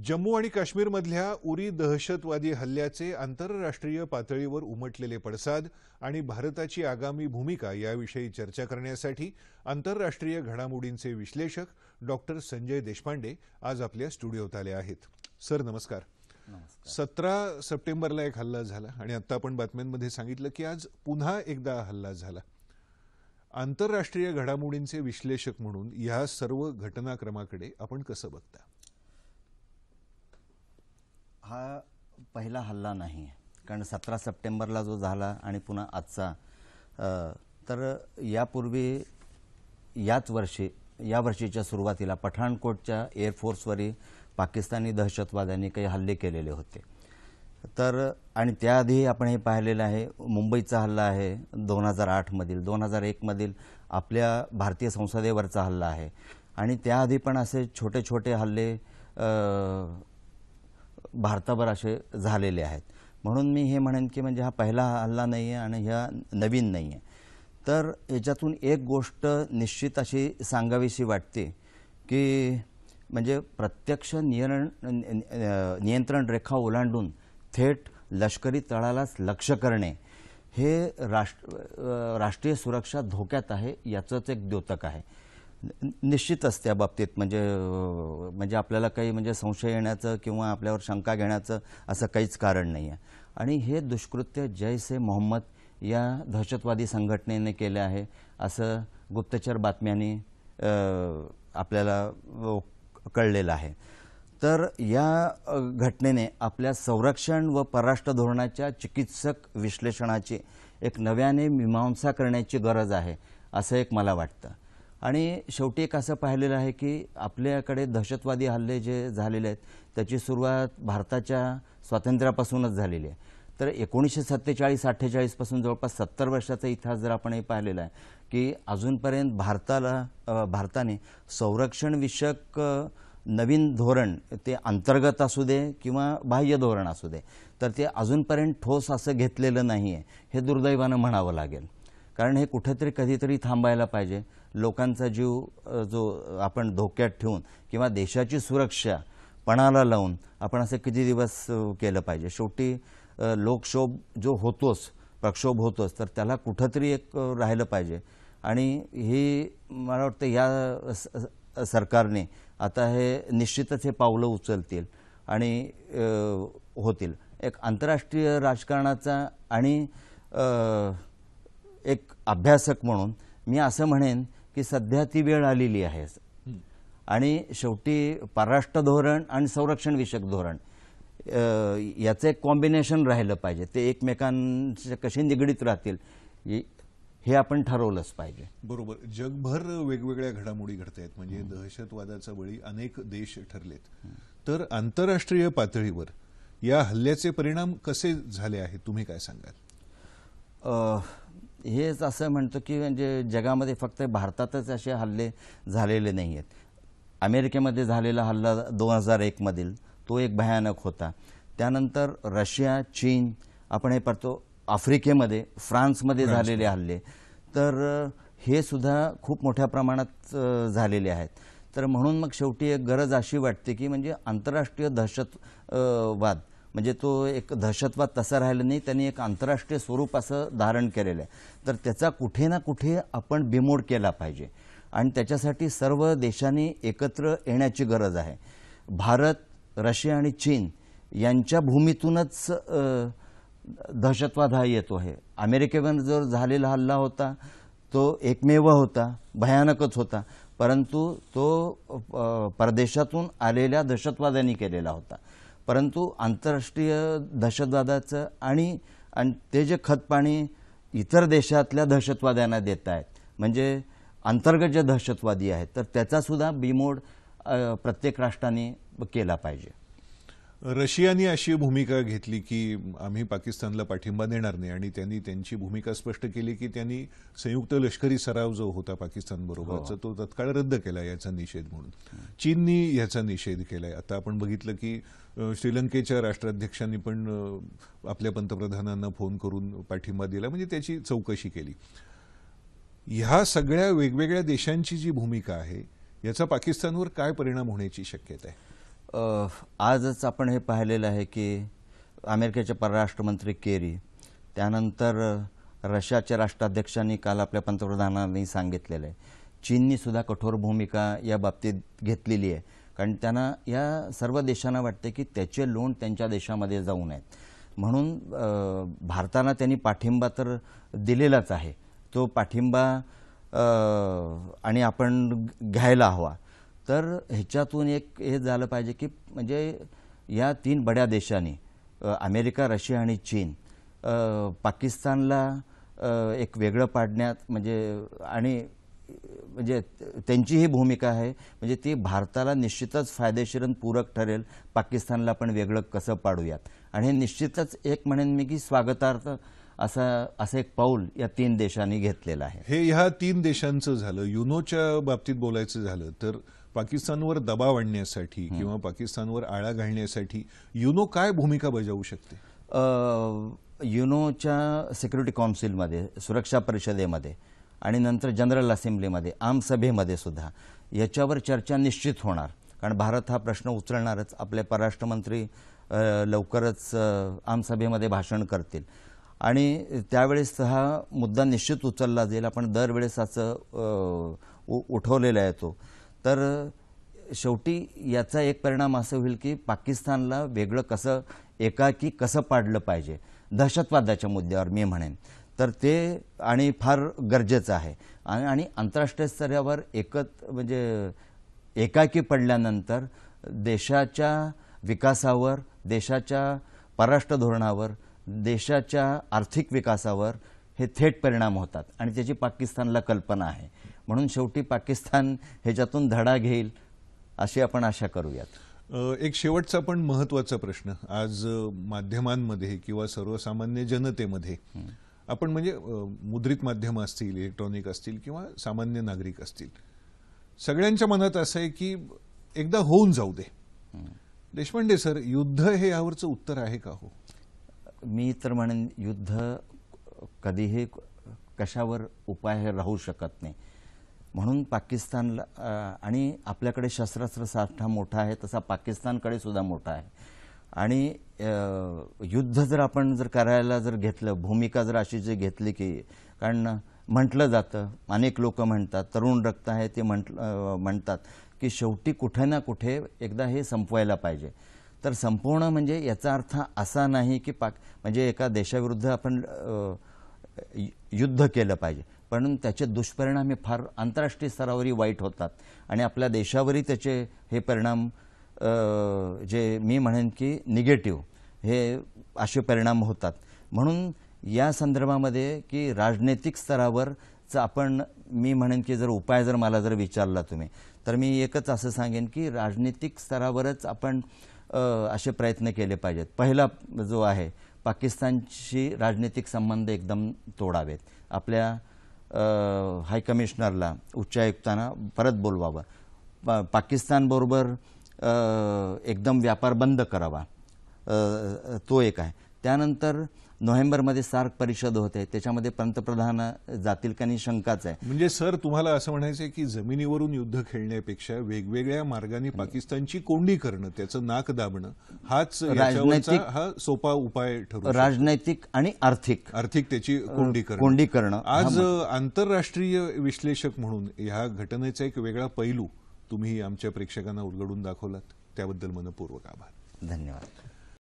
जम्मू आणि काश्मीरमधल्या उरी दहशतवादी हल्ल्याचे आंतरराष्ट्रीय पातळीवर उमटलेले पडसाद आणि भारताची आगामी भूमिका याविषयी चर्चा करण्यासाठी आंतरराष्ट्रीय घडामोडींचे विश्लेषक डॉक्टर संजय देशपांडे आज आपल्या स्टुडिओत आले आहेत। सर नमस्कार। 17 सप्टेंबरला एक हल्ला झाला आणि आता आपण बातम्यांमध्ये सांगितलं की आज पुन्हा एकदा हल्ला झाला। आंतरराष्ट्रीय घडामोडींचे विश्लेषक म्हणून या सर्व घटनाक्रमाकडे आपण कसं बघता? हा पहिला हल्ला नाही, कारण 17 सप्टेंबरला जो झाला आणि पुन्हा आजचा तर यापूर्वी या वर्षीच्या सुरुवातीला पठाणकोटच्या एअरफोर्सवरील पाकिस्तानी दहशतवाद्यांनी काही हल्ले केलेले होते। तर आणि त्याआधी आपण हे पाहिलेलं आहे, मुंबईचा हल्ला आहे 2008 मधील, 2001 मधील आपल्या भारतीय संसदेवरचा हल्ला आहे आणि त्याआधी पण असे छोटे छोटे हल्ले भारतावर असे झालेले आहेत। म्हणून मी हे म्हणेन की म्हणजे हा पहिला हल्ला नाही आहे आणि हा नवीन नाही आहे। तर याच्यातून एक गोष्ट निश्चित अशी सांगावीशी वाटते की म्हणजे प्रत्यक्ष नियंत्रण रेखा ओलांडून थेट लष्करी तळालाच लक्ष्य करणे हे राष्ट्रीय सुरक्षा धोक्यात आहे, याचंच एक द्योतक आहे। निश्चितच त्या बाबतीत म्हणजे आपल्याला काही म्हणजे संशय येण्याचं किंवा आपल्यावर शंका घेण्याचं असं काहीच कारण नाही आहे। आणि हे दुष्कृत्य जैश-ए मोहम्मद या दहशतवादी संघटनेने केले आहे असं गुप्तचर बातम्यांनी आपल्याला कळलेलं आहे। तर या घटनेने आपल्या संरक्षण व परराष्ट्र धोरणाच्या चिकित्सक विश्लेषणाची एक नव्याने मीमांसा करण्याची गरज आहे असं एक मला वाटतं। आणि शेवटी एक असं पाहिलेलं आहे की आपल्याकडे दहशतवादी हल्ले जे झालेले आहेत त्याची सुरुवात भारताच्या स्वातंत्र्यापासूनच झालेली आहे। तर 1947-48 पासून जवळपास 70 वर्षाचा इतिहास जर आपण हे पाहिलेला आहे की अजूनपर्यंत भारताने संरक्षण विषयक नवीन धोरण, ते अंतर्गत असू दे किंवा बाह्य धोरण असू दे, तर ते अजूनपर्यंत ठोस असं घेतलेलं नाही आहे। हे दुर्दैवानं म्हणावं लागेल, कारण हे कुठेतरी कधीतरी थांबायला पाहिजे। लोकांचा जीव जो आपण धोक्यात ठेवून किंवा देशाची सुरक्षा पणाला लावून आपण असं किती दिवस केलं पाहिजे? शेवटी लोकक्षोभ जो होतोच, प्रक्षोभ होतोच, तर त्याला कुठेतरी एक राहिलं पाहिजे। आणि ही मला वाटतं या सरकारने आता हे निश्चितच हे पावलं उचलतील आणि होतील। एक आंतरराष्ट्रीय राजकारणाचा आणि एक अभ्यासक म्हणून मी असं म्हणेन की सध्या ती वेळ आलेली आहे आणि शेवटी परराष्ट्र धोरण आणि संरक्षण विषयक धोरण याचं एक कॉम्बिनेशन राहिलं पाहिजे। ते एकमेकांशी कसे निगडीत राहतील हे आपण ठरवलंच पाहिजे। बरोबर। जगभर वेगवेगळ्या घडामोडी घडतायत, म्हणजे दहशतवादाचा बळी अनेक देश ठरलेत। तर आंतरराष्ट्रीय पातळीवर या हल्ल्याचे परिणाम कसे झाले आहेत, तुम्ही काय सांगाल? हेच असं म्हणतो की म्हणजे जगामध्ये फक्त भारतातच असे हल्ले झालेले नाही आहेत। अमेरिकेमध्ये झालेला हल्ला 2001 मधील तो एक भयानक होता। त्यानंतर रशिया, चीन, आपण हे पाहतो आफ्रिकेमध्ये, फ्रान्समध्ये झालेले हल्ले, तर हे सुद्धा खूप मोठ्या प्रमाणात झालेले आहेत। तर म्हणून मग शेवटी एक गरज अशी वाटते की म्हणजे आंतरराष्ट्रीय दहशतवाद म्हणजे तो एक दहशतवाद तसा राहिला नाही, त्यांनी एक आंतरराष्ट्रीय स्वरूप असं धारण केलेलं आहे। तर त्याचा कुठे ना कुठे आपण बिमोड केला पाहिजे आणि त्याच्यासाठी सर्व देशांनी एकत्र येण्याची गरज आहे। भारत, रशिया आणि चीन यांच्या भूमीतूनच दहशतवाद हा येतो आहे। अमेरिकेवर जो झालेला हल्ला होता तो एकमेव होता, भयानकच होता, परंतु तो परदेशातून आलेल्या दहशतवाद्यांनी केलेला होता। परंतु आंतरराष्ट्रीय दहशतवादाचं आणि ते जे खतपाणी इतर देशातल्या दहशतवाद्यांना देत आहेत, म्हणजे अंतर्गत जे दहशतवादी आहेत, तर त्याचा सुद्धा बिमोड प्रत्येक राष्ट्राने केला पाहिजे। रशियाने अशी भूमिका घेतली की आम्ही पाकिस्तानला पाठिंबा देणार नाही आणि त्यांनी त्यांची भूमिका स्पष्ट केली की त्यांनी संयुक्त लष्करी सराव जो होता पाकिस्तानबरोबरचा तो तत्काळ रद्द केला याचा निषेध म्हणून। चीननी याचा निषेध केलाय। आता आपण बघितलं की श्रीलंकेच्या राष्ट्राध्यक्षांनी पण आपल्या पंतप्रधानांना फोन करून पाठिंबा दिला, म्हणजे त्याची चौकशी केली। ह्या सगळ्या वेगवेगळ्या देशांची जी भूमिका आहे याचा पाकिस्तानवर काय परिणाम होण्याची शक्यता आहे? आजच आपण हे पाहिलेलं आहे की अमेरिकेचे परराष्ट्र मंत्री केरी, त्यानंतर रशियाच्या राष्ट्राध्यक्षांनी काल आपल्या पंतप्रधानांनी सांगितलेलं आहे, चीननी सुद्धा कठोर भूमिका या बाबतीत घेतलेली आहे. कारण त्यांना या सर्व देशांना वाटते की त्याचे लोण त्यांच्या देशामध्ये जाऊ नयेत. म्हणून भारताला त्यांनी पाठिंबा तर दिलेलाच आहे. तो पाठिंबा आणि आपण घ्यायला हवा. तर ह्याच्यातून एक हे झालं पाहिजे की म्हणजे या 3 बड्या देशांनी अमेरिका, रशिया आणि चीन पाकिस्तानला एक वेगळं पाडण्यात आणि त्यांची ही भूमिका आहे. म्हणजे ती भारताला निश्चितच फायदेशीर आणि पूरक ठरेल. पाकिस्तानला पण वेगळं कसं पाडूयात. आणि हे निश्चितच एक म्हणेन मी की स्वागतार्थ असं एक पाऊल या 3 देशांनी घेतलेलं आहे. हे ह्या 3 देशांचं झालं. युनोच्या बाबतीत बोलायचं झालं तर पाकिस्तानवर दबाव आणण्यासाठी किंवा पाकिस्तानवर आळा घालण्यासाठी युनो काय भूमिका बजावू शकते? युनोच्या सिक्युरिटी काउन्सिलमध्ये, सुरक्षा परिषदेमध्ये आणि नंतर जनरल असेंब्लीमध्ये, आमसभेमध्ये सुद्धा याच्यावर चर्चा निश्चित होणार. कारण भारत हा प्रश्न उचलणारच. आपले परराष्ट्रमंत्री लवकरच आमसभेमध्ये भाषण करतील आणि त्यावेळेस हा मुद्दा निश्चित उचलला जाईल. आपण दरवेळेस असं उठवलेला आहे तो. तर शेवटी याचा एक परिणाम असं होईल की पाकिस्तानला वेगळं कसं, एकाकी कसं पाडलं पाहिजे दहशतवादाच्या मुद्द्यावर मी म्हणेन. तर ते आणि फार गरजेचं आहे. आणि आंतरराष्ट्रीय स्तरावर एकाकी पडल्यानंतर देशाच्या विकासावर, देशाच्या परराष्ट्र धोरणावर, देशाच्या आर्थिक विकासावर हे थेट परिणाम होतात आणि त्याची पाकिस्तानला कल्पना आहे. म्हणून शेवटी पाकिस्तान ह्याच्यातून धडा घेईल अशी आपण आशा करूयात. एक शेवटचा पण महत्त्वाचा प्रश्न आज माध्यमांमध्ये किंवा सर्वसामान्य जनतेमध्ये आपण मुद्रित माध्यम असतील, इलेक्ट्रॉनिक असतील किंवा सामान्य नागरिक असतील, सगळ्यांच्या मनात असं आहे की एकदा होऊन जाऊ दे. देशपांडे सर, युद्ध हे यावरचं उत्तर आहे का हो? मी तर म्हणेन युद्ध कधीही कशावर उपाय राहू शकत नाही. म्हणून पाकिस्तानला आणि आपल्याकडे शस्त्रास्त्र साठा मोठा आहे तसा पाकिस्तानकडे सुद्धा मोठा आहे. आणि युद्ध जर आपण करायला घेतलं, भूमिका अशी घेतली की, कारण म्हटलं जातं, अनेक लोक म्हणतात, तरुण रक्त आहे ते म्हणतात की शेवटी कुठे ना कुठे एकदा हे संपवायला पाहिजे. तर संपवणं याचा अर्थ असा नाही की एका देशाविरुद्ध आपण युद्ध केलं पाहिजे. पण त्याचे दुष्परिणाम हे फार आंतरराष्ट्रीय स्तरावरही वाईट होतात आणि आपल्या देशावरही त्याचे हे परिणाम जे मी म्हणेन की निगेटिव्ह हे असे परिणाम होतात. म्हणून या संदर्भामध्ये की राजनैतिक स्तरावरच आपण, मी म्हणेन की उपाय मला विचारला तुम्ही, तर मी एकच असं सांगेन की राजनैतिक स्तरावरच आपण असे प्रयत्न केले पाहिजेत. पहिला जो आहे, पाकिस्तानशी राजनैतिक संबंध एकदम तोडावेत. आपल्या हायकमिशनरला, उच्चायुक्तांना परत बोलवावं. पाकिस्तानबरोबर एकदम व्यापार बंद करावा, तो एक आहे. त्यानंतर नोव्हेंबरमध्ये सार्क परिषद होते, त्याच्यामध्ये पंतप्रधान जातील का नाही शंकाच आहे. सर, तुम्हाला असं म्हणायचं आहे की जमिनीवरून युद्ध खेळण्यापेक्षा वेगवेगळ्या मार्गाने पाकिस्तानची कोंडी करणं, त्याचं नाक दाबणं हाच हा सोपा उपाय ठरू. राजनैतिक आणि आर्थिक त्याची कोंडी करणं. आज आंतरराष्ट्रीय विश्लेषक म्हणून ह्या घटनेचा एक वेगळा पैलू तुम्ही आमच्या प्रेक्षकांना उलगडून दाखवलात, त्याबद्दल मनपूर्वक आभार. धन्यवाद.